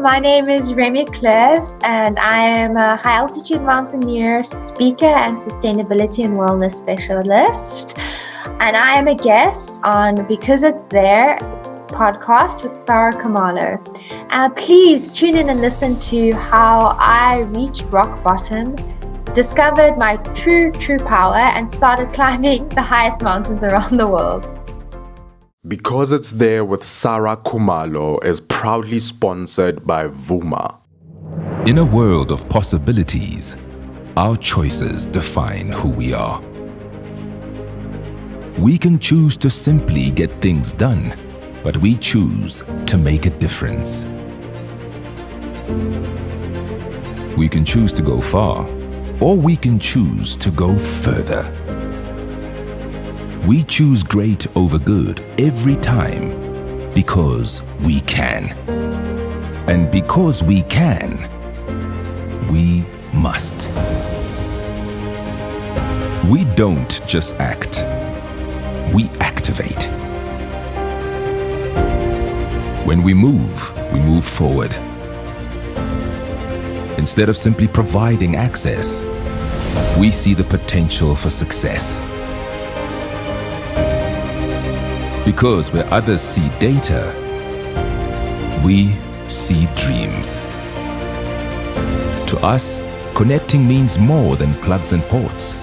my name is Remy Kloos, and I am a high altitude mountaineer, speaker, and sustainability and wellness specialist. And I am a guest on Because It's There podcast with Saray Khumalo. Please tune in and listen to how I reached rock bottom, discovered my true power, and started climbing the highest mountains around the world. Because It's There with Saray Khumalo is proudly sponsored by Vuma. In a world of possibilities, our choices define who we are. We can choose to simply get things done, but we choose to make a difference. We can choose to go far, or we can choose to go further. We choose great over good every time because we can. And because we can, we must. We don't just act, we activate. When we move forward. Instead of simply providing access, we see the potential for success. Because where others see data, we see dreams. To us, connecting means more than plugs and ports.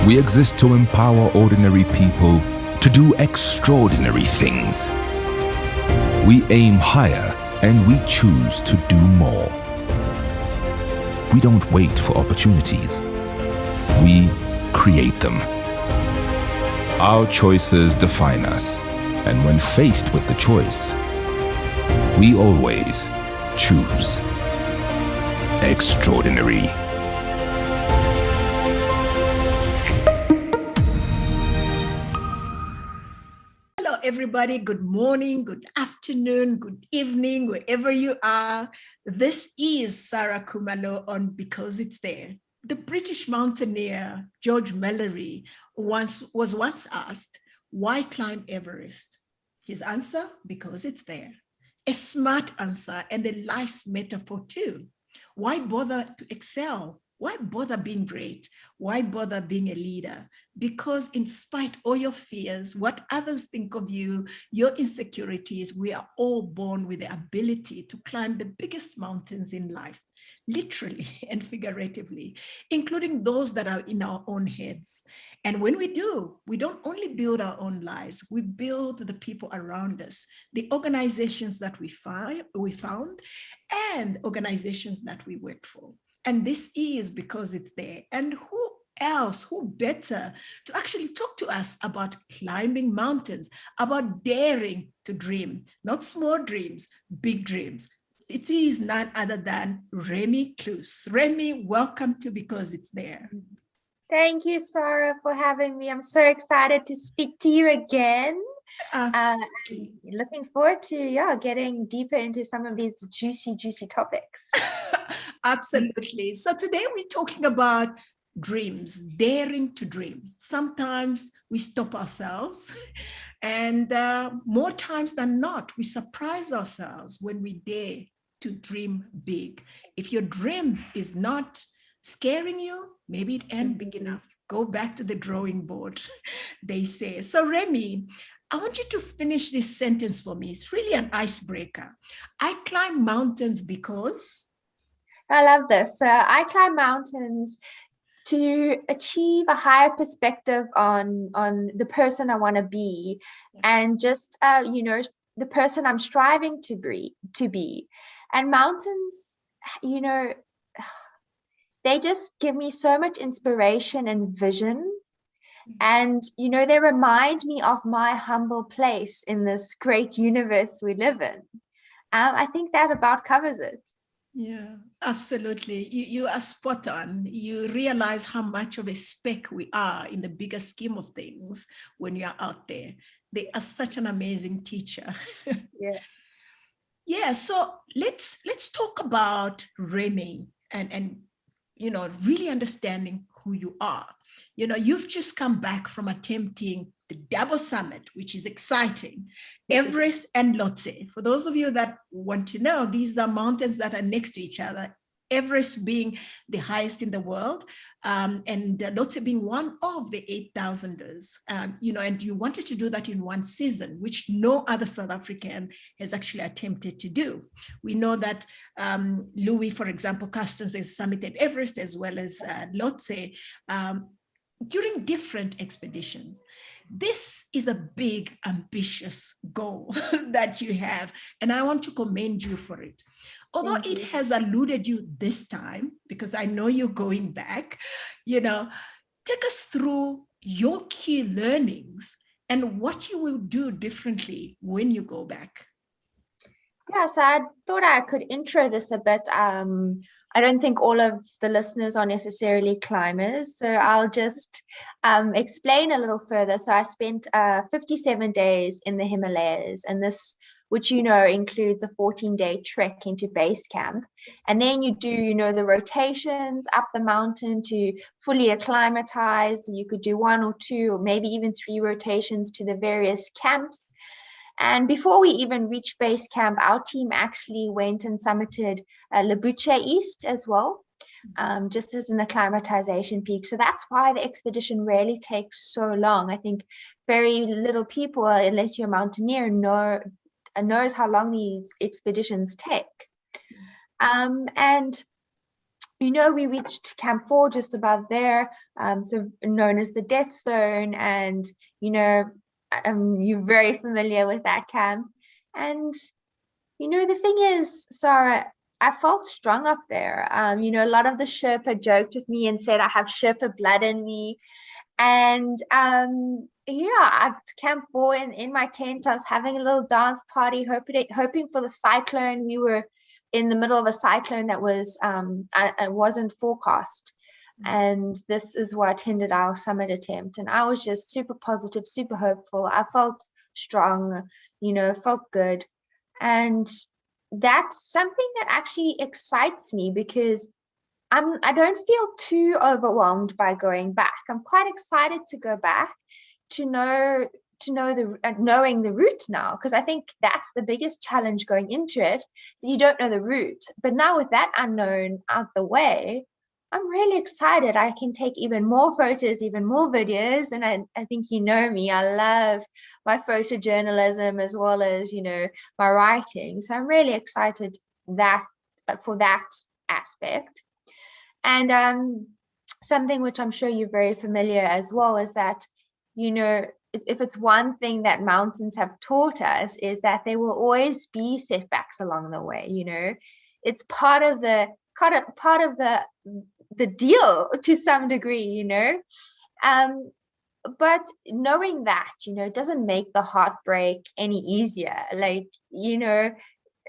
We exist to empower ordinary people to do extraordinary things. We aim higher and we choose to do more. We don't wait for opportunities. We create them. Our choices define us, and when faced with the choice, we always choose extraordinary. Hello, everybody. Good morning, good afternoon, good evening, wherever you are. This is Saray Khumalo on Because It's There. The British mountaineer George Mallory was once asked, why climb Everest? His answer, because it's there. A smart answer and a life's metaphor too. Why bother to excel? Why bother being great? Why bother being a leader? Because in spite of all your fears, what others think of you, your insecurities, we are all born with the ability to climb the biggest mountains in life, literally and figuratively, including those that are in our own heads. And when we do, we don't only build our own lives, we build the people around us, the organizations that we found, and organizations that we work for. And this is because it's there. And who better to actually talk to us about climbing mountains, about daring to dream, not small dreams, big dreams. It is none other than Remy Kloos. Remy, welcome to Because It's There. Thank you, Sarah, for having me. I'm so excited to speak to you again. Looking forward to getting deeper into some of these juicy topics. Absolutely. So today we're talking about dreams, daring to dream. Sometimes we stop ourselves, and more times than not, we surprise ourselves when we dare to dream big. If your dream is not scaring you, maybe it ain't big enough. Go back to the drawing board, they say. So Remy, I want you to finish this sentence for me. It's really an icebreaker. I climb mountains because... I love this. So I climb mountains to achieve a higher perspective on the person I want to be, and just the person I'm striving to be. And mountains, they just give me so much inspiration and vision. And, they remind me of my humble place in this great universe we live in. I think that about covers it. Yeah, absolutely. You are spot on. You realize how much of a speck we are in the bigger scheme of things when you're out there. They are such an amazing teacher. Yeah. Yeah, so let's talk about Remy and really understanding who you are. You've just come back from attempting the double summit, which is exciting, Everest and Lhotse. For those of you that want to know, these are mountains that are next to each other, Everest being the highest in the world, and Lhotse being one of the 8,000ers, and you wanted to do that in one season, which no other South African has actually attempted to do. We know that Louis, for example, Carstens has summited Everest as well as Lhotse during different expeditions. This is a big, ambitious goal that you have, and I want to commend you for it. Although it has eluded you this time, because I know you're going back, take us through your key learnings and what you will do differently when you go back. Yeah, so I thought I could intro this a bit. I don't think all of the listeners are necessarily climbers, so I'll just explain a little further. So I spent 57 days in the Himalayas, and this, which includes a 14-day trek into base camp. And then you do, the rotations up the mountain to fully acclimatize. You could do 1 or 2 or maybe even 3 rotations to the various camps. And before we even reached base camp, our team actually went and summited Labuche East as well, just as an acclimatization peak. So that's why the expedition really takes so long. I think very little people, unless you're a mountaineer, knows how long these expeditions take. And we reached Camp 4 just above there, so known as the death zone, and you're very familiar with that camp. And the thing is, Sarah, I felt strong up there. A lot of the Sherpa joked with me and said I have Sherpa blood in me. And at Camp 4 in my tent, I was having a little dance party, hoping for the cyclone. We were in the middle of a cyclone that wasn't forecast. And this is what hindered our summit attempt. And I was just super positive, super hopeful. I felt strong, felt good. And that's something that actually excites me, because I don't feel too overwhelmed by going back. I'm quite excited to go back to knowing the route now, because I think that's the biggest challenge going into it. So you don't know the route, but now with that unknown out the way, I'm really excited. I can take even more photos, even more videos, and I think me. I love my photojournalism as well as my writing. So I'm really excited for that aspect. And something which I'm sure you're very familiar as well is that, if it's one thing that mountains have taught us, is that there will always be setbacks along the way. It's part of the deal to some degree, but knowing that, it doesn't make the heartbreak any easier. Like,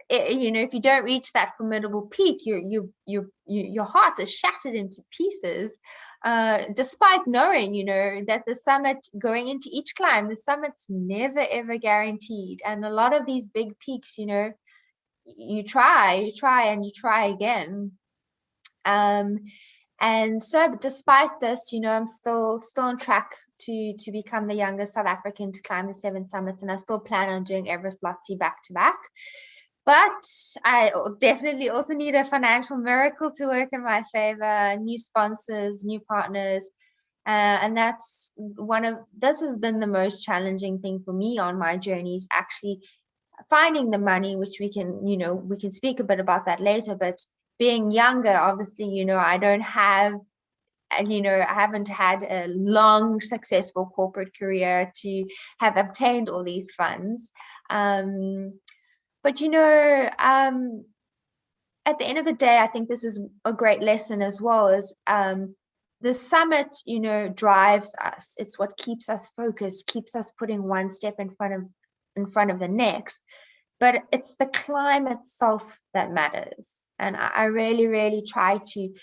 if you don't reach that formidable peak, your heart is shattered into pieces, despite knowing, that the summit, going into each climb, the summit's never ever guaranteed. And a lot of these big peaks, you try and you try again. And so despite this, I'm still on track to become the youngest South African to climb the 7 summits, and I still plan on doing Everest Lhotse back to back. But I definitely also need a financial miracle to work in my favor, new sponsors, new partners. And this has been the most challenging thing for me on my journey, is actually finding the money, which we can speak a bit about that later. But being younger, obviously, I don't have, I haven't had a long, successful corporate career to have obtained all these funds. But at the end of the day, I think this is a great lesson as well, is the summit, drives us. It's what keeps us focused, keeps us putting one step in front of the next. But it's the climb itself that matters. And I really, really try to,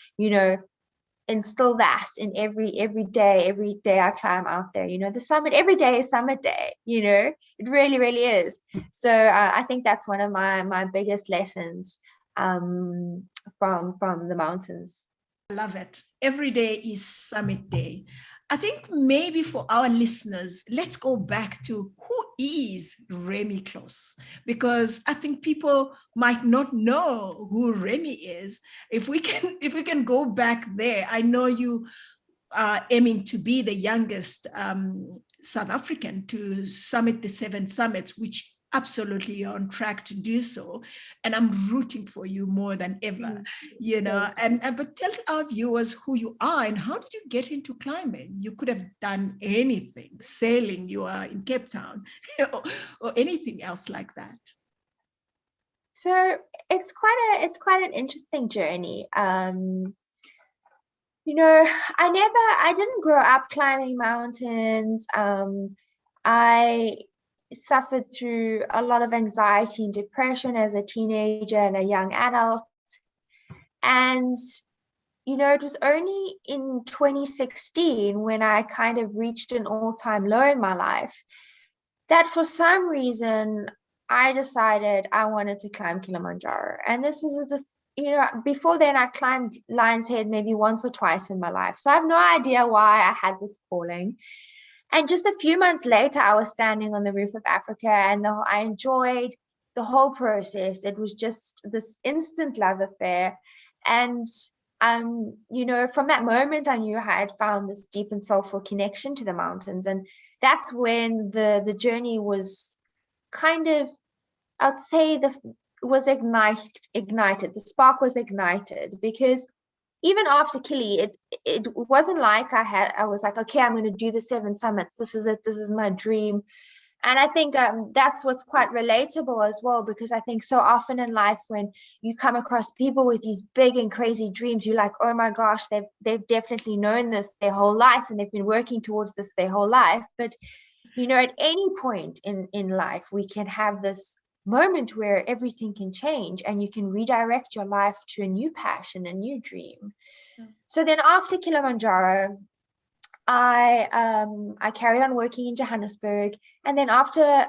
instill that in every day I climb out there. The summit, every day is summit day. It really, really is. So I think that's one of my biggest lessons from the mountains. I love it. Every day is summit day. I think maybe for our listeners, let's go back to who is Remy Kloos, because I think people might not know who Remy is. If we can go back there, I know you are aiming to be the youngest South African to summit the 7 summits, which absolutely you're on track to do so, and I'm rooting for you more than ever. But tell our viewers who you are and how did you get into climbing? You could have done anything, sailing, you are in Cape Town, or anything else like that. So it's quite an interesting journey. I didn't grow up climbing mountains. I suffered through a lot of anxiety and depression as a teenager and a young adult. And, it was only in 2016 when I kind of reached an all-time low in my life that for some reason I decided I wanted to climb Kilimanjaro. And this was before then I climbed Lion's Head maybe once or twice in my life. So I have no idea why I had this calling. And just a few months later, I was standing on the roof of Africa, and I enjoyed the whole process. It was just this instant love affair. And, from that moment, I knew I had found this deep and soulful connection to the mountains. And that's when the journey was kind of, I'd say, was ignited. The spark was ignited, because even after Kili, it wasn't like I was like, okay, I'm going to do the 7 summits. This is it. This is my dream. And I think that's what's quite relatable as well, because I think so often in life when you come across people with these big and crazy dreams, you're like, oh my gosh, they've definitely known this their whole life and they've been working towards this their whole life. But, at any point in life, we can have this moment where everything can change and you can redirect your life to a new passion, a new dream. So then after Kilimanjaro, I carried on working in Johannesburg, and then after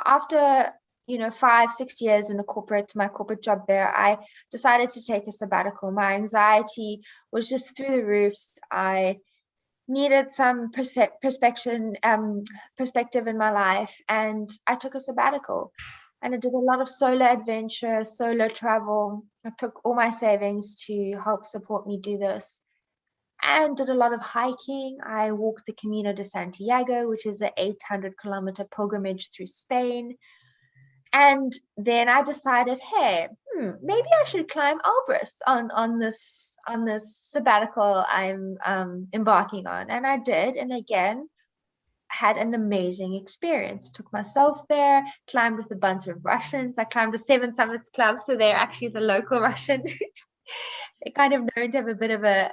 5-6 years in my corporate job there, I decided to take a sabbatical. My anxiety was just through the roofs. I needed some perspective in my life, and I took a sabbatical. And I did a lot of solo adventure, solo travel. I took all my savings to help support me do this, and did a lot of hiking. I walked the Camino de Santiago, which is an 800-kilometer pilgrimage through Spain. And then I decided, hey, maybe I should climb Elbrus on this sabbatical I'm embarking on. And I did, and again, had an amazing experience. Took myself there, climbed with a bunch of Russians. I climbed the 7 Summits Club, so they're actually the local Russian. They kind of known to have a bit of a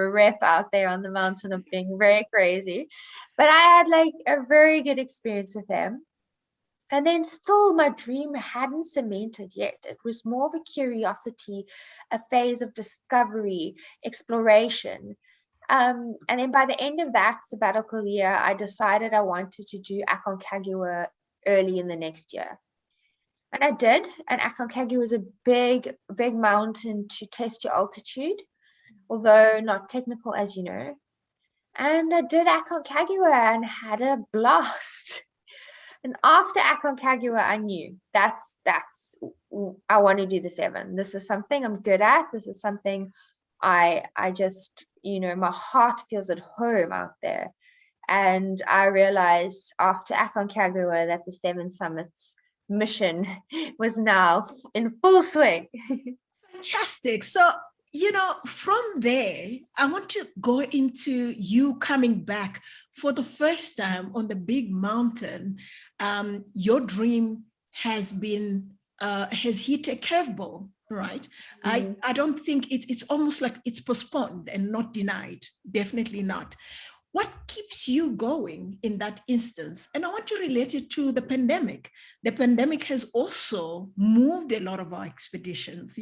rep out there on the mountain of being very crazy. But I had like a very good experience with them. And then still my dream hadn't cemented yet. It was more of a curiosity, a phase of discovery, exploration. And then by the end of that sabbatical year, I decided I wanted to do Aconcagua early in the next year. And I did. And Aconcagua was a big, big mountain to test your altitude, although not technical, as you know. And I did Aconcagua and had a blast. And after Aconcagua, I knew that's I want to do the 7. This is something I'm good at. This is something I just, my heart feels at home out there. And I realized after Aconcagua that the 7 Summits mission was now in full swing. Fantastic. So, from there, I want to go into you coming back for the first time on the big mountain. Your dream has hit a curveball, right? Mm-hmm. I don't think it's almost like it's postponed and not denied. Definitely not. What keeps you going in that instance? And I want to relate it to the pandemic. The pandemic has also moved a lot of our expeditions.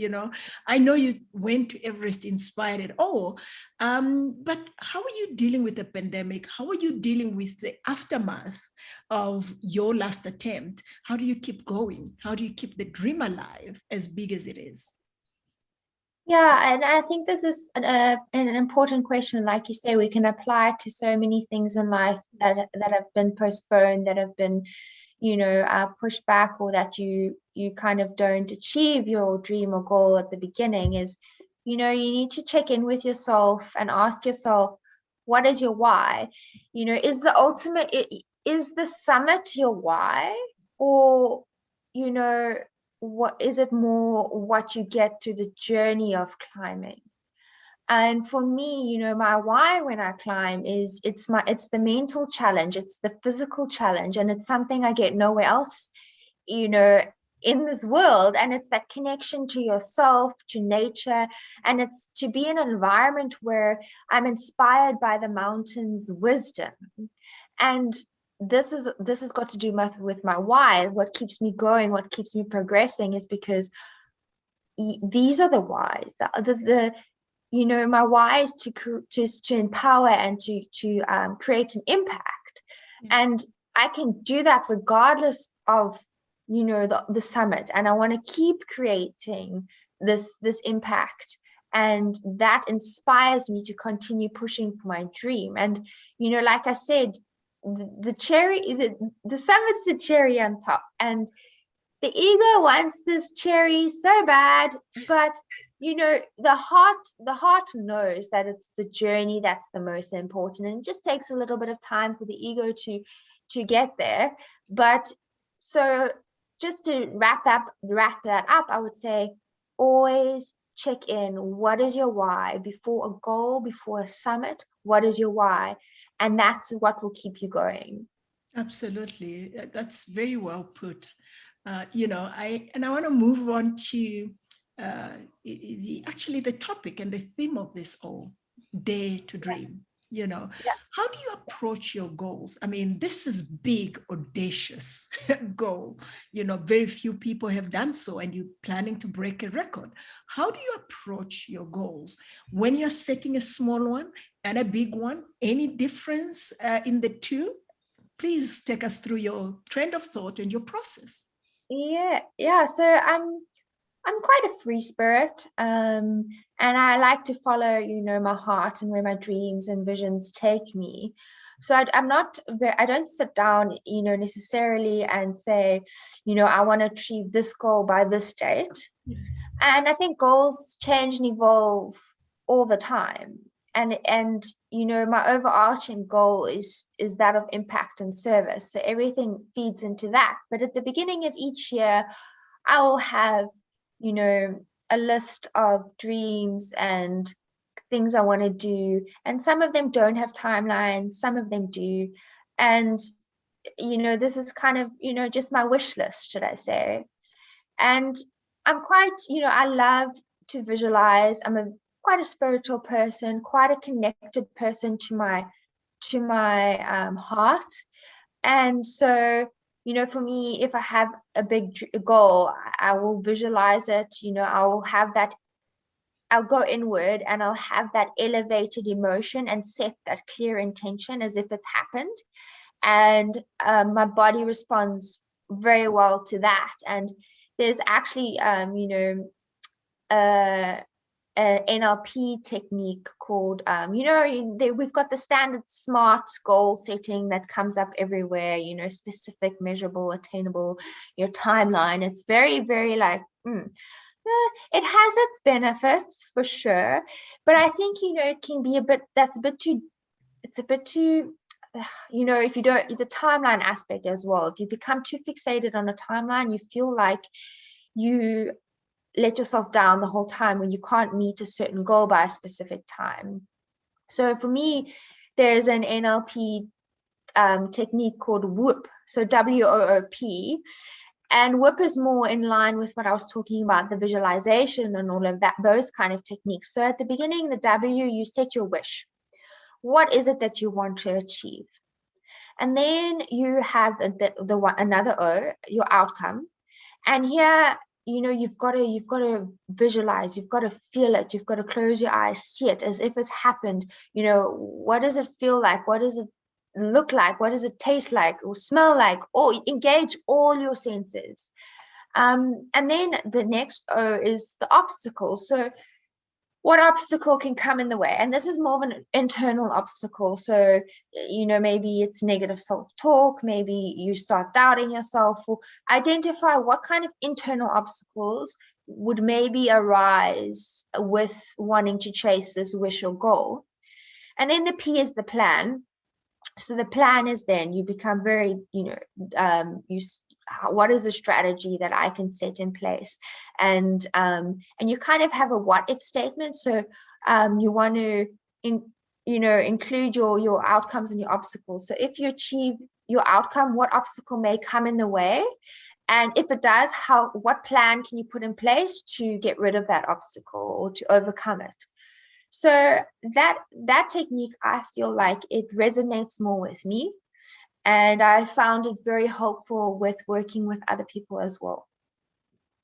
I know you went to Everest inspired at all, but how are you dealing with the pandemic? How are you dealing with the aftermath of your last attempt? How do you keep going? How do you keep the dream alive as big as it is? Yeah, and I think this is an important question. Like you say, we can apply it to so many things in life that have been postponed, that have been, pushed back, or that you kind of don't achieve your dream or goal at the beginning. Is, you need to check in with yourself and ask yourself, what is your why? Is the ultimate, is the summit your why, or you know what is it more what you get through the journey of climbing? And for me, my why when I climb is it's the mental challenge, it's the physical challenge, and it's something I get nowhere else, you know in this world. And it's that connection to yourself, to nature, and it's to be in an environment where I'm inspired by the mountain's wisdom. And this has got to do with my why. What keeps me going, what keeps me progressing, is because these are the whys. My why is to empower and to create an impact. And I can do that regardless of the summit. And I want to keep creating this impact, and that inspires me to continue pushing for my dream. And like I said, the summit's the cherry on top, and the ego wants this cherry so bad, but the heart knows that it's the journey that's the most important, and it just takes a little bit of time for the ego to get there. But so just to wrap that up, I would say always check in. What is your why? Before a goal, before a summit, what is your why? And that's what will keep you going. Absolutely. That's very well put. I want to move on to the topic and the theme of this all, dare to dream. Yeah. How do you approach your goals? I mean, this is big, audacious goal. Very few people have done so, and you're planning to break a record. How do you approach your goals when you're setting a small one and a big one? Any difference in the two? Please take us through your trend of thought and your process. Yeah. So I'm quite a free spirit, and I like to follow, my heart and where my dreams and visions take me. So I don't sit down, necessarily and say, I want to achieve this goal by this date. And I think goals change and evolve all the time. And my overarching goal is that of impact and service. So everything feeds into that. But at the beginning of each year, I will have a list of dreams and things I want to do. And some of them don't have timelines, some of them do. And, this is kind of, just my wish list, should I say. And I'm quite, I love to visualize. I'm quite a spiritual person, quite a connected person to my heart. And so, for me, if I have a big goal, I will visualize it. I will have that. I'll go inward and I'll have that elevated emotion and set that clear intention as if it's happened. And my body responds very well to that. And there's actually, an NLP technique called, we've got the standard SMART goal setting that comes up everywhere, specific, measurable, attainable, your timeline. It's very, very like, it has its benefits for sure. But I think, it can be it's a bit too, if you don't, the timeline aspect as well, if you become too fixated on a timeline, you feel like you let yourself down the whole time when you can't meet a certain goal by a specific time. So for me, there's an NLP technique called WOOP, so WOOP. And WOOP is more in line with what I was talking about, the visualization and all of that, those kind of techniques. So at the beginning, the W, you set your wish. What is it that you want to achieve? And then you have another O, your outcome. And here, you've got to visualize, you've got to feel it, you've got to close your eyes, see it as if it's happened. What does it feel like? What does it look like? What does it taste like or smell like? Or engage all your senses. And then the next O is the obstacle. So what obstacle can come in the way. And this is more of an internal obstacle. So, maybe it's negative self-talk, maybe you start doubting yourself, or identify what kind of internal obstacles would maybe arise with wanting to chase this wish or goal. And then the P is the plan. So the plan is then you become very, what is the strategy that I can set in place, and you kind of have a what if statement. So you want to include your outcomes and your obstacles. So if you achieve your outcome, what obstacle may come in the way, and if it does, what plan can you put in place to get rid of that obstacle or to overcome it? So that technique, I feel like it resonates more with me. And I found it very helpful with working with other people as well.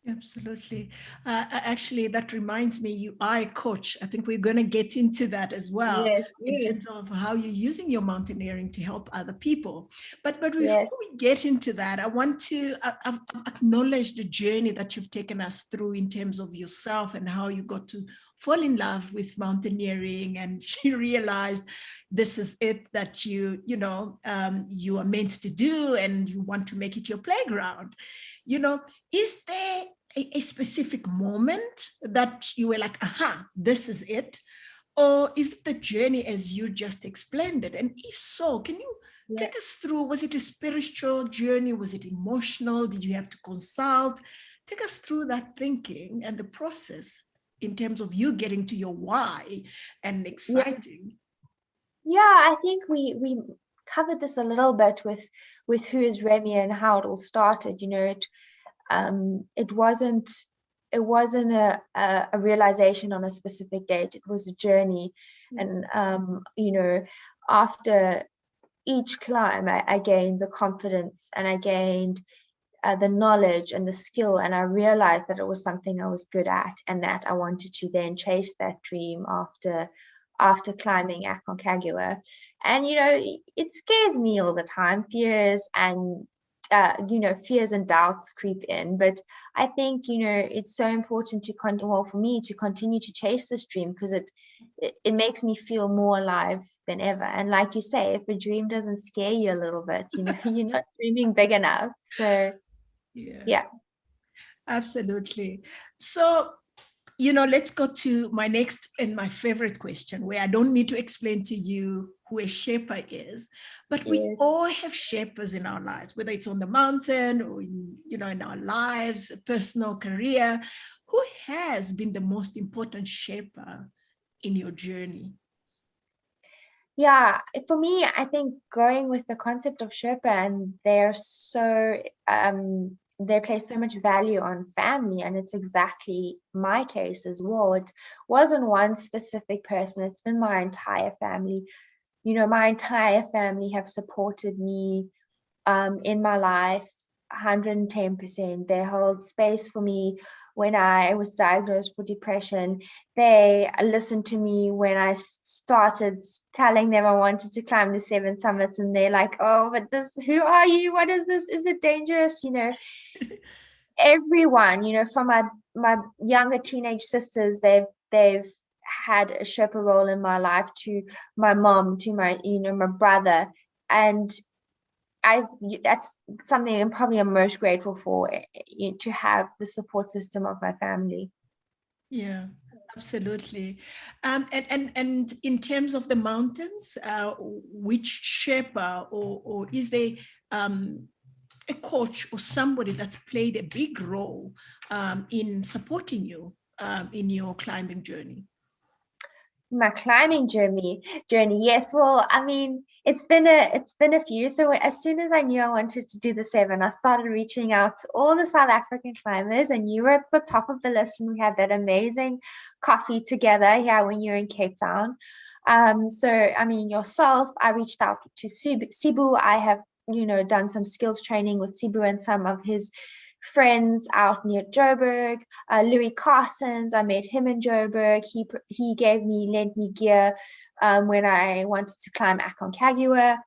Absolutely. Actually, that reminds me, you are a coach. I think we're going to get into that as well, Yes, in yes, terms of how you're using your mountaineering to help other people. But before yes, we get into that, I want to acknowledge the journey that you've taken us through in terms of yourself and how you got to fall in love with mountaineering, and you realized this is it, that you are meant to do, and you want to make it your playground. Is there a specific moment that you were like, aha, this is it? Or is it the journey as you just explained it? And if so, can you take us through? Was it a spiritual journey? Was it emotional? Did you have to consult? Take us through that thinking and the process in terms of you getting to your why and exciting. Yeah, I think we covered this a little bit with who is Remy and how it all started. It wasn't a realization on a specific date. It was a journey. And after each climb, I gained the confidence, and I gained the knowledge and the skill, and I realized that it was something I was good at, and that I wanted to then chase that dream after climbing Aconcagua. And it scares me all the time. Fears and doubts creep in, but I think it's so important to for me to continue to chase this dream, because it makes me feel more alive than ever. And like you say, if a dream doesn't scare you a little bit, you're not dreaming big enough. So yeah. Absolutely. So let's go to my next and my favorite question, where I don't need to explain to you who a Sherpa is, but we all have Sherpas in our lives, whether it's on the mountain or in our lives, personal career. Who has been the most important Sherpa in your journey? Yeah, for me, I think going with the concept of Sherpa, and they place so much value on family, and it's exactly my case as well. It wasn't one specific person, it's been my entire family. My entire family have supported me in my life 110%. They held space for me when I was diagnosed with depression. They listened to me when I started telling them I wanted to climb the 7 summits, and they're like, oh, but who are you? What is this? Is it dangerous? Everyone, from my younger teenage sisters, they've had a Sherpa role in my life, to my mom, to my brother. And that's something I'm most grateful for, to have the support system of my family. Yeah, absolutely. And in terms of the mountains, which Sherpa or is there a coach or somebody that's played a big role in supporting you in your climbing journey? My climbing journey, yes. Well, I mean, it's been a few. So as soon as I knew I wanted to do the 7, I started reaching out to all the South African climbers, and you were at the top of the list, and we had that amazing coffee together here when you were in Cape Town. So I mean, yourself, I reached out to Sibu. I have done some skills training with Sibu and some of his friends out near Joburg. Louis Carsons, I met him in Joburg. He lent me gear when I wanted to climb Aconcagua.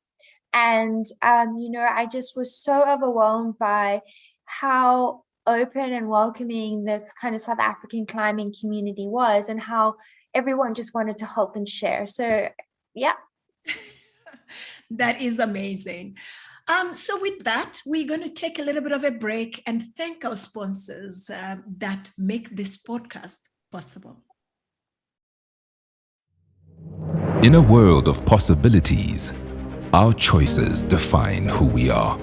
And I just was so overwhelmed by how open and welcoming this kind of South African climbing community was, and how everyone just wanted to help and share. So yeah. That is amazing. So with that, we're going to take a little bit of a break and thank our sponsors that make this podcast possible. In a world of possibilities, our choices define who we are.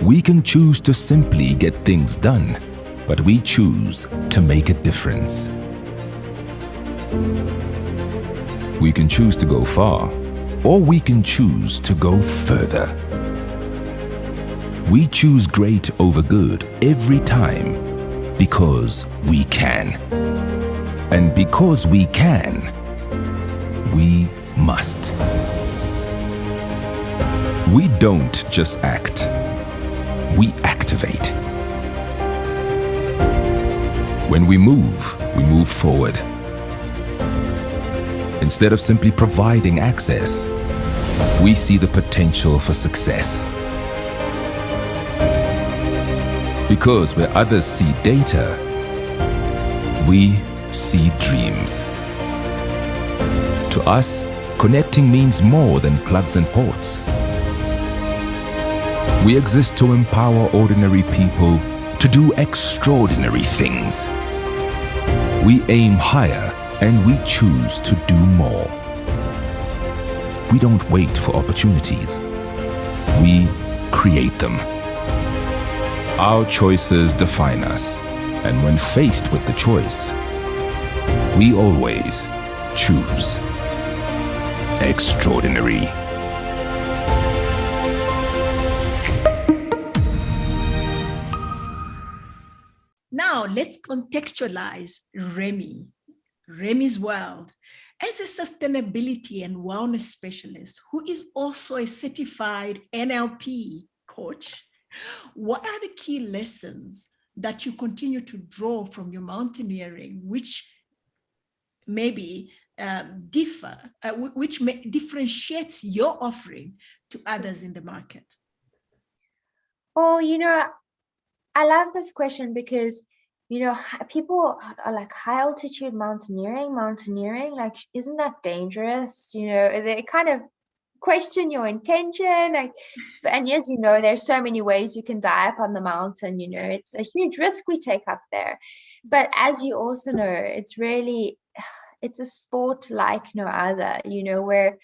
We can choose to simply get things done, but we choose to make a difference. We can choose to go far, or we can choose to go further. We choose great over good every time because we can. And because we can, we must. We don't just act, we activate. When we move forward. Instead of simply providing access, we see the potential for success. Because where others see data, we see dreams. To us, connecting means more than plugs and ports. We exist to empower ordinary people to do extraordinary things. We aim higher and we choose to do more. We don't wait for opportunities. We create them. Our choices define us, and when faced with the choice, we always choose extraordinary. Now, let's contextualize Remy's world. As a sustainability and wellness specialist who is also a certified NLP coach, what are the key lessons that you continue to draw from your mountaineering, which maybe differentiates your offering to others in the market? Well, I love this question because, people are like, high altitude mountaineering, like, isn't that dangerous? They kind of question your intention. And yes, there's so many ways you can die up on the mountain, it's a huge risk we take up there. But as you also know, it's a sport like no other, where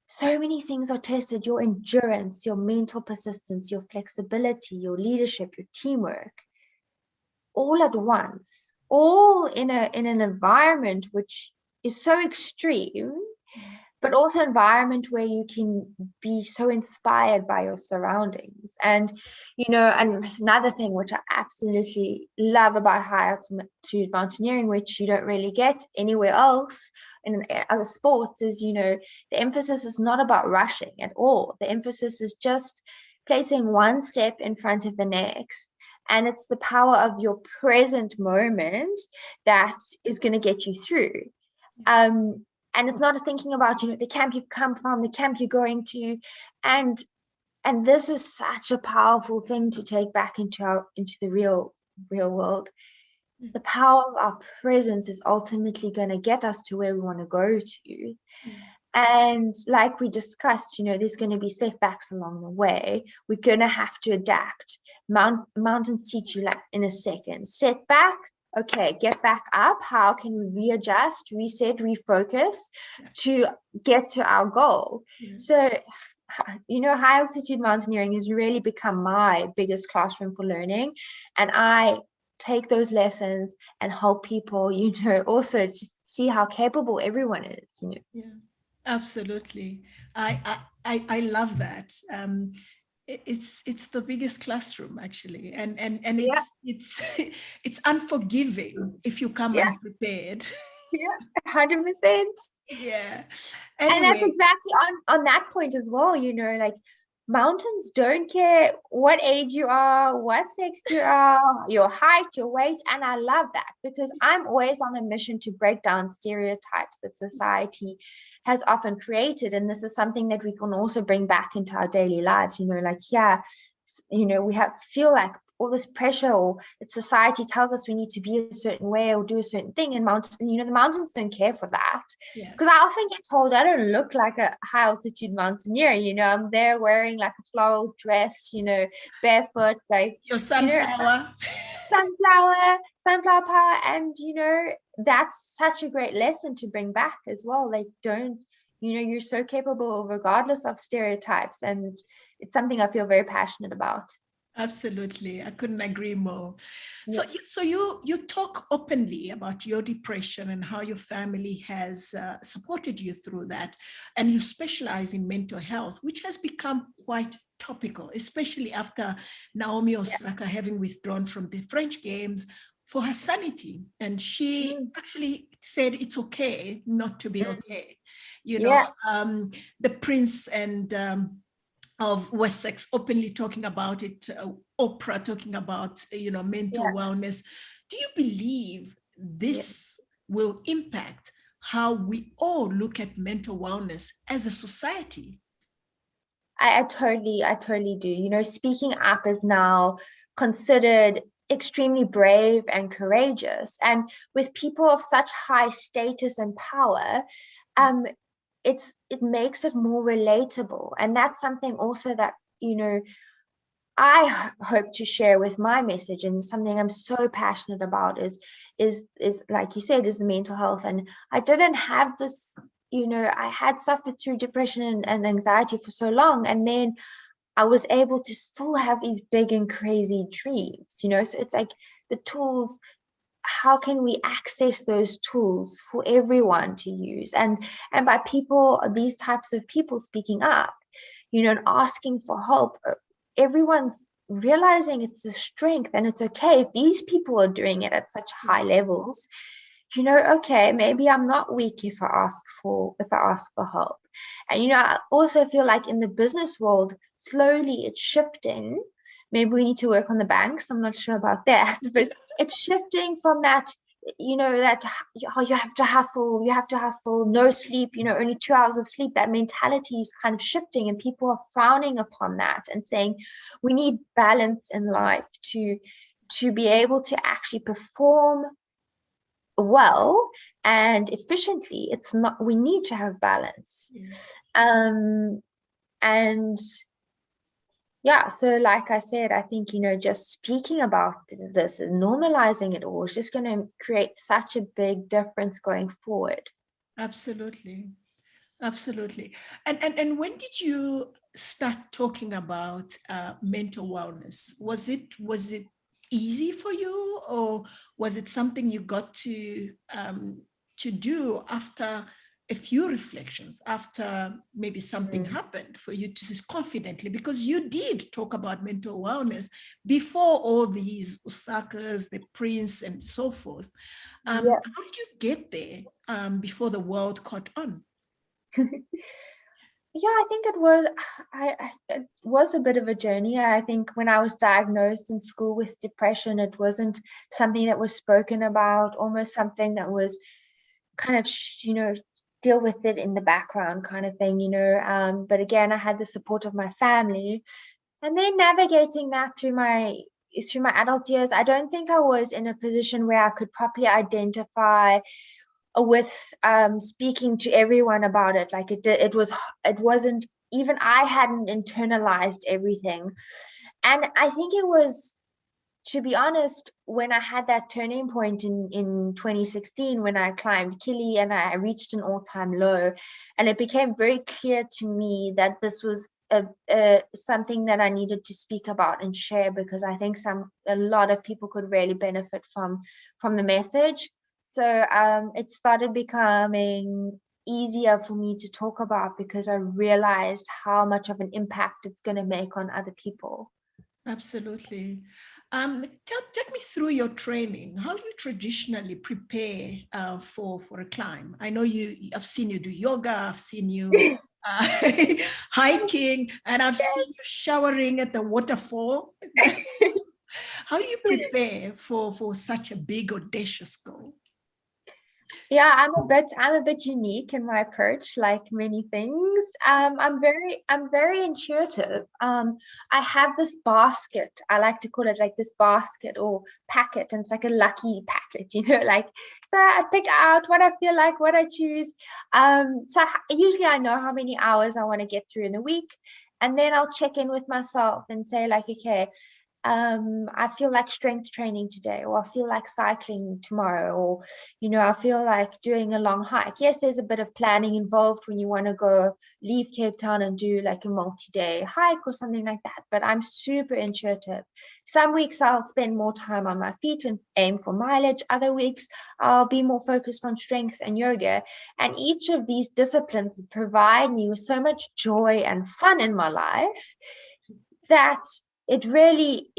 so many things are tested: your endurance, your mental persistence, your flexibility, your leadership, your teamwork, all at once, all in an environment which is so extreme, but also an environment where you can be so inspired by your surroundings. And and another thing which I absolutely love about high altitude mountaineering, which you don't really get anywhere else in other sports, is the emphasis is not about rushing at all. The emphasis is just placing one step in front of the next. And it's the power of your present moment that is going to get you through. And it's not thinking about, the camp you've come from, the camp you're going to. And this is such a powerful thing to take back into the real world. The power of our presence is ultimately going to get us to where we want to go to. And like we discussed, there's going to be setbacks along the way. We're going to have to adapt. Mountains teach you like in a second. Setback, okay, get back up. How can we readjust, reset, refocus to get to our goal? So, high altitude mountaineering has really become my biggest classroom for learning. And I take those lessons and help people, also just see how capable everyone is. Yeah, absolutely. I love that. It's the biggest classroom actually, and it's unforgiving if you come unprepared. 100%. Yeah. Anyway. And that's exactly on that point as well, like, mountains don't care what age you are, what sex you are, your height, your weight. And I love that, because I'm always on a mission to break down stereotypes that society has often created. And this is something that we can also bring back into our daily lives, we feel like all this pressure, or that society tells us we need to be a certain way or do a certain thing. And the mountains don't care for that. Yeah. Because I often get told I don't look like a high altitude mountaineer. I'm there wearing like a floral dress, barefoot, like Your sunflower. sunflower power. And that's such a great lesson to bring back as well. Like, don't, you're so capable regardless of stereotypes, and it's something I feel very passionate about. Absolutely. I couldn't agree more. Yeah. So you talk openly about your depression and how your family has supported you through that. And you specialize in mental health, which has become quite topical, especially after Naomi Osaka having withdrawn from the French Games for her sanity. And she actually said it's okay not to be okay. The Prince and of Wessex openly talking about it, Oprah talking about, mental wellness. Do you believe this will impact how we all look at mental wellness as a society? I totally do. Speaking up is now considered extremely brave and courageous. And with people of such high status and power, it makes it more relatable. And that's something also that I hope to share with my message, and something I'm so passionate about is like you said, is the mental health. And I didn't have this, I had suffered through depression and anxiety for so long, and then I was able to still have these big and crazy dreams, so it's like the tools, how can we access those tools for everyone to use? And by people, these types of people speaking up, and asking for help, everyone's realizing it's a strength, and it's okay if these people are doing it at such high levels. Okay, maybe I'm not weak if I ask for help. And I also feel like in the business world, slowly it's shifting. Maybe we need to work on the banks. I'm not sure about that, but it's shifting from that, that you have to hustle, no sleep, only 2 hours of sleep. That mentality is kind of shifting, and people are frowning upon that and saying we need balance in life to be able to actually perform well and efficiently. We need to have balance. And so like I said, I think just speaking about this and normalizing it all is just going to create such a big difference going forward. Absolutely. And when did you start talking about mental wellness? Was it easy for you, or was it something you got to do after a few reflections, after maybe something happened for you to confidently, because you did talk about mental wellness before all these Osakas, the Prince, and so forth. How did you get there before the world caught on? I think it was a bit of a journey. I think when I was diagnosed in school with depression, it wasn't something that was spoken about, almost something that was kind of, deal with it in the background kind of thing, but again, I had the support of my family, and then navigating that through my adult years. I don't think I was in a position where I could properly identify with speaking to everyone about it. Like it wasn't, even I hadn't internalized everything. And I think it was, to be honest, when I had that turning point in 2016, when I climbed Kili and I reached an all-time low, and it became very clear to me that this was something that I needed to speak about and share, because I think a lot of people could really benefit from the message. So it started becoming easier for me to talk about, because I realized how much of an impact it's going to make on other people. Absolutely. Take me through your training. How do you traditionally prepare for a climb? I know I've seen you do yoga, I've seen you hiking, and I've seen you showering at the waterfall. How do you prepare for such a big, audacious goal? Yeah, I'm a bit unique in my approach, like many things. I'm very intuitive. I have this basket. I like to call it like this basket or packet, and it's like a lucky packet, like so I pick out what I feel like, what I choose. Usually I know how many hours I want to get through in a week, and then I'll check in with myself and say like, okay, I feel like strength training today, or I feel like cycling tomorrow, or I feel like doing a long hike. Yes, there's a bit of planning involved when you want to go leave Cape Town and do like a multi-day hike or something like that, but I'm super intuitive. Some weeks I'll spend more time on my feet and aim for mileage. Other weeks I'll be more focused on strength and yoga. And each of these disciplines provide me with so much joy and fun in my life that it really,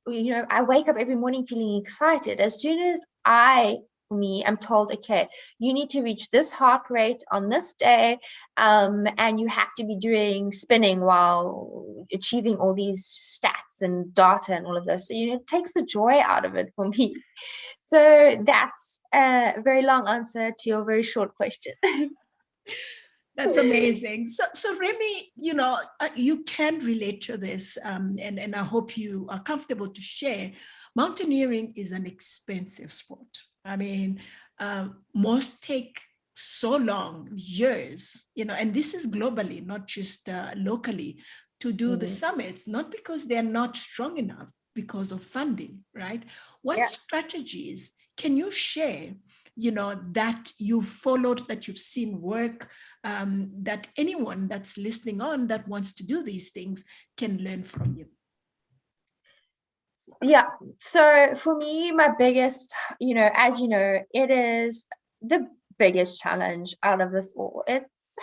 I wake up every morning feeling excited. As soon as I'm told, okay, you need to reach this heart rate on this day, and you have to be doing spinning while achieving all these stats and data and all of this. So, it takes the joy out of it for me. So that's a very long answer to your very short question. That's amazing. So Remy, you can relate to this, and I hope you are comfortable to share. Mountaineering is an expensive sport. I mean, most take so long, years, and this is globally, not just locally, to do the summits, not because they're not strong enough, because of funding, right? What Yeah. strategies can you share, that you've followed, that you've seen work, that anyone that's listening on that wants to do these things can learn from you? Yeah. So for me, my biggest, as you know, it is the biggest challenge out of this all. It's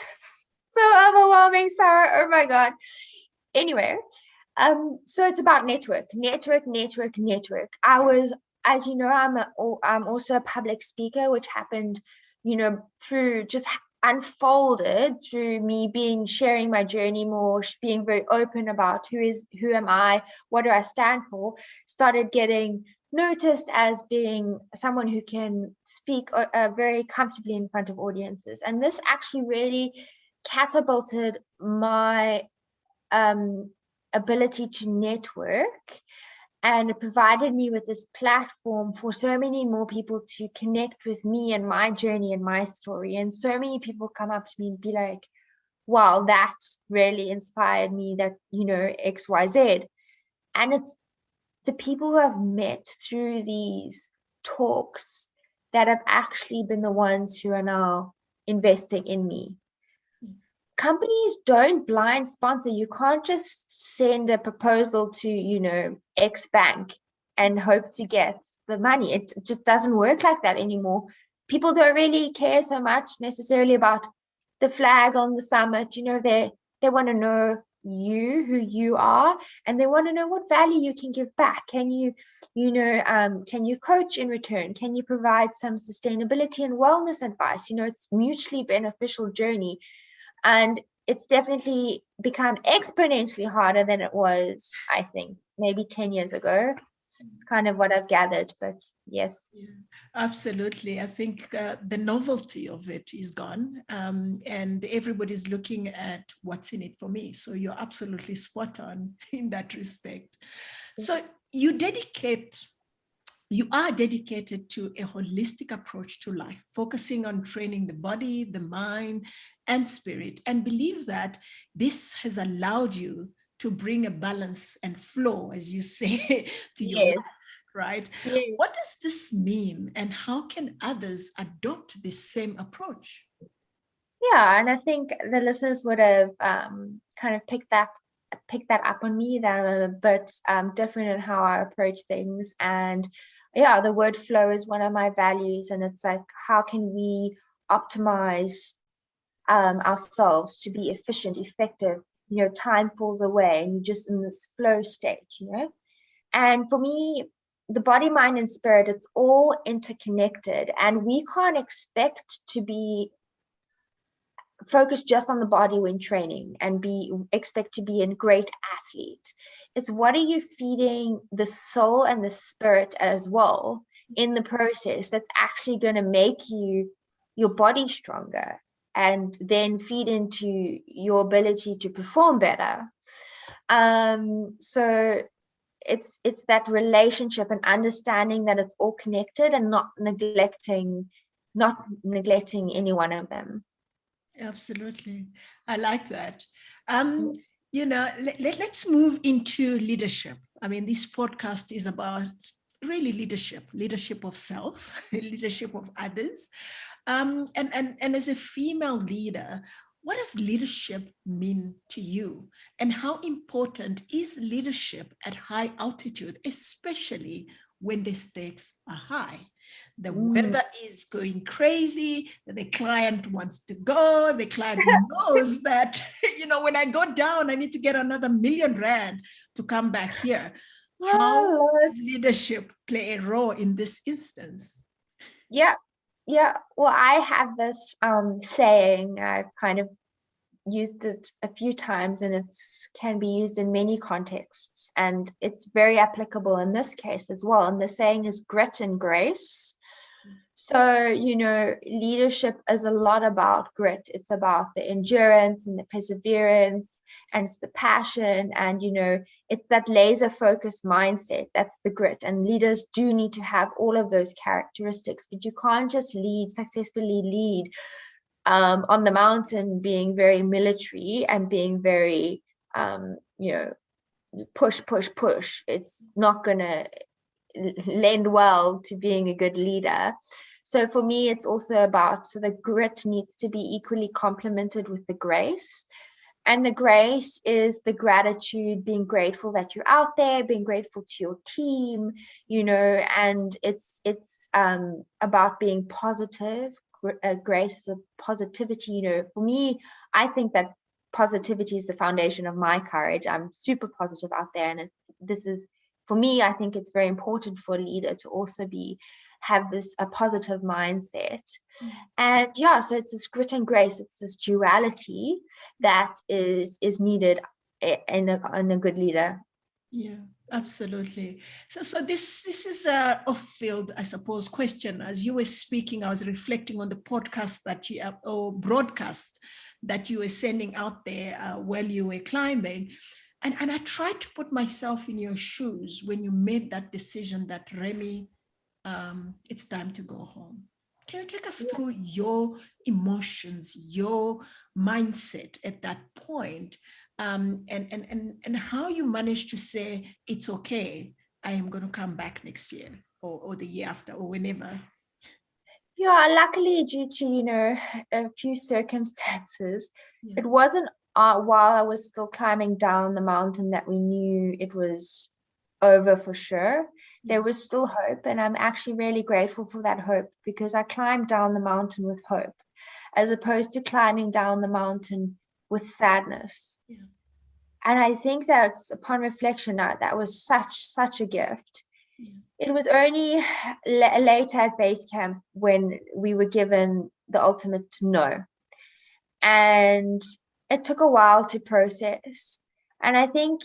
so overwhelming, Sarah. Oh my God. Anyway, so it's about network. As you know, I'm also a public speaker, which happened, through just unfolded through me sharing my journey more, being very open about who am I, what do I stand for, started getting noticed as being someone who can speak very comfortably in front of audiences. And this actually really catapulted my ability to network, and it provided me with this platform for so many more people to connect with me and my journey and my story. And so many people come up to me and be like, wow, that really inspired me, that, XYZ. And it's the people who I've met through these talks that have actually been the ones who are now investing in me. Companies don't blind sponsor. You can't just send a proposal to, X bank and hope to get the money. It just doesn't work like that anymore. People don't really care so much necessarily about the flag on the summit. They want to know who you are, and they want to know what value you can give back. Can you coach in return? Can you provide some sustainability and wellness advice? It's mutually beneficial journey. And it's definitely become exponentially harder than it was, I think, maybe 10 years ago. It's kind of what I've gathered, but yes. Yeah, absolutely. I think the novelty of it is gone, and everybody's looking at what's in it for me. So you're absolutely spot on in that respect. So you are dedicated to a holistic approach to life, focusing on training the body, the mind, and spirit, and believe that this has allowed you to bring a balance and flow, as you say, to your Yes. life, right? Yes. What does this mean, and how can others adopt this same approach? Yeah, and I think the listeners would have kind of picked that up on me, that I'm a bit different in how I approach things. And yeah, the word flow is one of my values, and it's like, how can we optimize ourselves to be efficient, effective? Time falls away, and you're just in this flow state. And for me, the body, mind, and spirit, it's all interconnected, and we can't expect to be focused just on the body when training and expect to be a great athlete. It's what are you feeding the soul and the spirit as well in the process that's actually going to make your body stronger and then feed into your ability to perform better. So it's that relationship and understanding that it's all connected and not neglecting any one of them. Absolutely. I like that. Let's move into leadership. I mean, this podcast is about really leadership of self, leadership of others. And as a female leader, what does leadership mean to you? And how important is leadership at high altitude, especially when the stakes are high? The weather is going crazy, the client wants to go, the client knows that, when I go down, I need to get another R1,000,000 to come back here. How does leadership play a role in this instance? Yeah. Well, I have this saying, I've kind of used it a few times, and it can be used in many contexts, and it's very applicable in this case as well. And the saying is grit and grace. So, leadership is a lot about grit. It's about the endurance and the perseverance, and it's the passion, and, it's that laser focused mindset. That's the grit. And leaders do need to have all of those characteristics, but you can't just successfully lead on the mountain being very military and being very, push. It's not going to lend well to being a good leader. So for me, it's also about, so the grit needs to be equally complemented with the grace. And the grace is the gratitude, being grateful that you're out there, being grateful to your team, and it's about being positive. Grace is a positivity, for me, I think that positivity is the foundation of my courage. I'm super positive out there. And this is, for me, I think it's very important for a leader to also have a positive mindset. And so it's this grit and grace, it's this duality that is needed in a good leader. Yeah, absolutely. So this is a off-field, I suppose, question. As you were speaking, I was reflecting on the podcast that or broadcast that you were sending out there while you were climbing. And I tried to put myself in your shoes when you made that decision that, Remy, it's time to go home. Can you take us through your emotions, your mindset at that point, and how you managed to say, it's okay, I am going to come back next year or the year after or whenever? Yeah, luckily, due to, a few circumstances, it wasn't while I was still climbing down the mountain that we knew it was over for sure. There was still hope, and I'm actually really grateful for that hope, because I climbed down the mountain with hope, as opposed to climbing down the mountain with sadness. And I think that upon reflection, that was such a gift. It was only later at base camp when we were given the ultimate no. And it took a while to process. And I think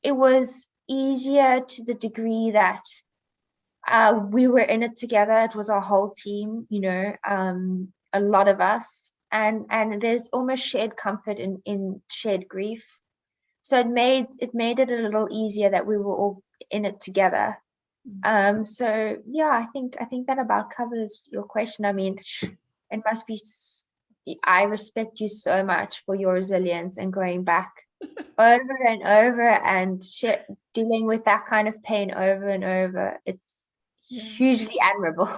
it was easier to the degree that we were in it together. It was our whole team, a lot of us. And there's almost shared comfort in shared grief. So it made it a little easier that we were all in it together. So yeah, I think that about covers your question. I mean, it must be, I respect you so much for your resilience and going back over and over and dealing with that kind of pain over and over. It's hugely admirable.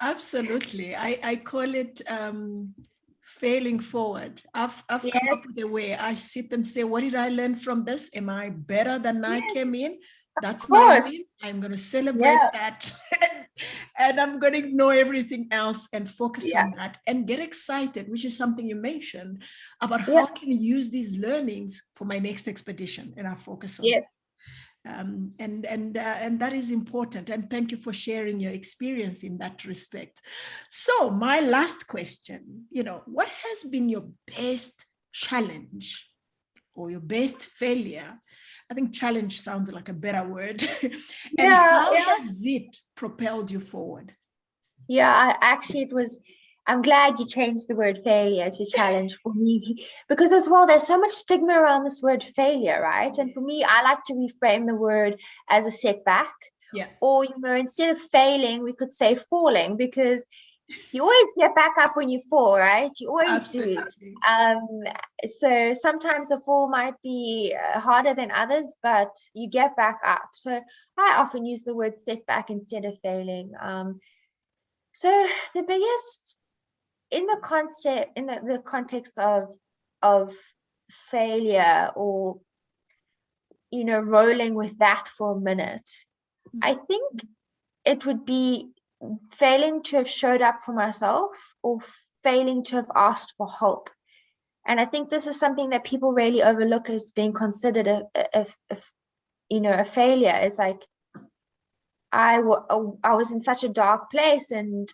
Absolutely. I call it failing forward. I've come up with a way. I sit and say, what did I learn from this? Am I better than I came in? That's my win. I'm going to celebrate that. And I'm going to ignore everything else and focus on that and get excited, which is something you mentioned about how can I use these learnings for my next expedition, and I focus on it. And that is important. And thank you for sharing your experience in that respect. So my last question, what has been your best challenge or your best failure I think challenge sounds like a better word. And Yeah, how yeah. has it propelled you forward? Yeah, actually, I'm glad you changed the word failure to challenge for me because as well, there's so much stigma around this word failure, right? And for me, I like to reframe the word as a setback. Yeah. Or, instead of failing, we could say falling because you always get back up when you fall, right? You always do. Absolutely. So sometimes the fall might be harder than others, but you get back up. So I often use the word setback instead of failing. So the biggest in the concept in the context of failure or rolling with that for a minute, I think it would be failing to have showed up for myself or failing to have asked for help. And I think this is something that people really overlook as being considered a failure. It's like I was in such a dark place, and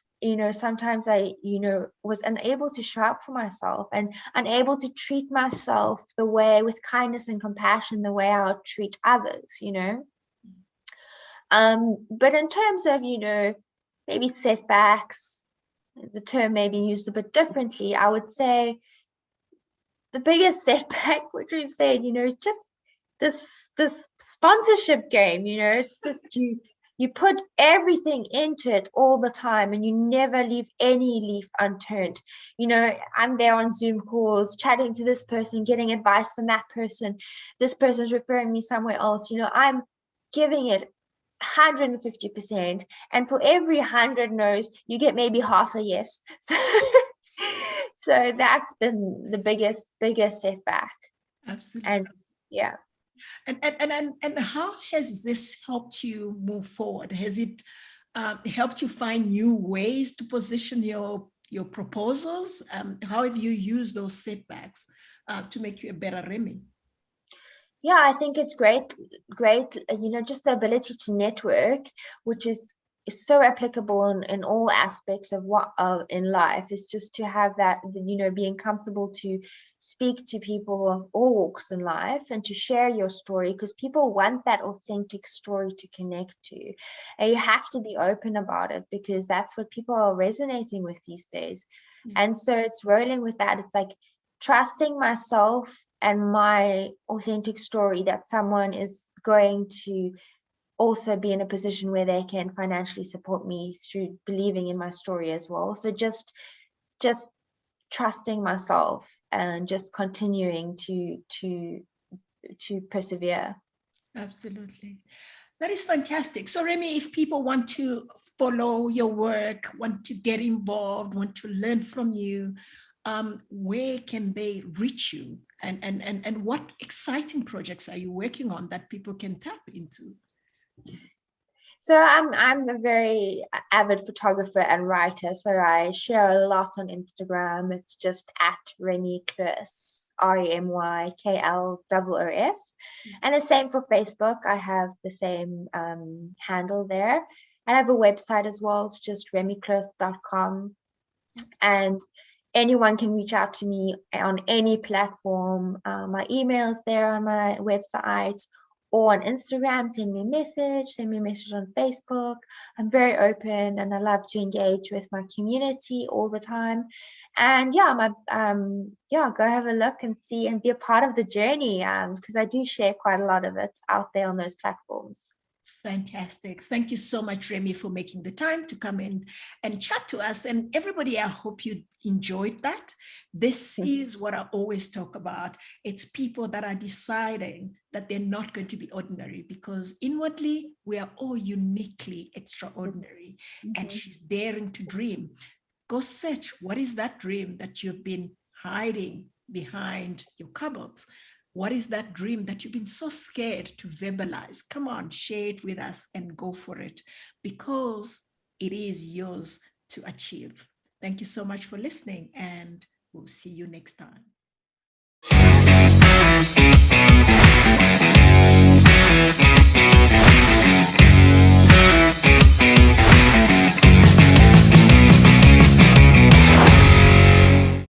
sometimes I was unable to show up for myself and unable to treat myself the way with kindness and compassion the way I would treat others. But in terms of maybe setbacks, the term may be used a bit differently. I would say the biggest setback, which we've said, it's just this sponsorship game. It's just you put everything into it all the time and you never leave any leaf unturned. I'm there on Zoom calls, chatting to this person, getting advice from that person. This person's referring me somewhere else. I'm giving it 150%. And for every 100 no's, you get maybe half a yes. So that's been the biggest setback. Absolutely. And yeah. And how has this helped you move forward? Has it helped you find new ways to position your proposals? How have you used those setbacks to make you a better Remy? Yeah, I think it's great, just the ability to network, which is so applicable in all aspects of what in life, is just to have that, being comfortable to speak to people of all walks in life and to share your story, because people want that authentic story to connect to. And you have to be open about it because that's what people are resonating with these days. And so it's rolling with that. It's like trusting myself and my authentic story that someone is going to also be in a position where they can financially support me through believing in my story as well. So just trusting myself and just continuing to persevere. Absolutely. That is fantastic. So Remy, if people want to follow your work, want to get involved, want to learn from you, where can they reach you? And what exciting projects are you working on that people can tap into? So I'm a very avid photographer and writer. So I share a lot on Instagram. It's just at Remy Kloos, RemyKloos. And the same for Facebook. I have the same handle there. And I have a website as well. It's just remykloos.com. And anyone can reach out to me on any platform. My email is there on my website or on Instagram. Send me a message on Facebook. I'm very open and I love to engage with my community all the time. And go have a look and see and be a part of the journey, because I do share quite a lot of it out there on those platforms. Fantastic. Thank you so much, Remy, for making the time to come in and chat to us. And everybody, I hope you enjoyed that. This is what I always talk about. It's people that are deciding that they're not going to be ordinary, because inwardly we are all uniquely extraordinary. And she's daring to dream. Go search, what is that dream that you've been hiding behind your cupboards? What is that dream that you've been so scared to verbalize? Come on, share it with us and go for it, because it is yours to achieve. Thank you so much for listening, and we'll see you next time.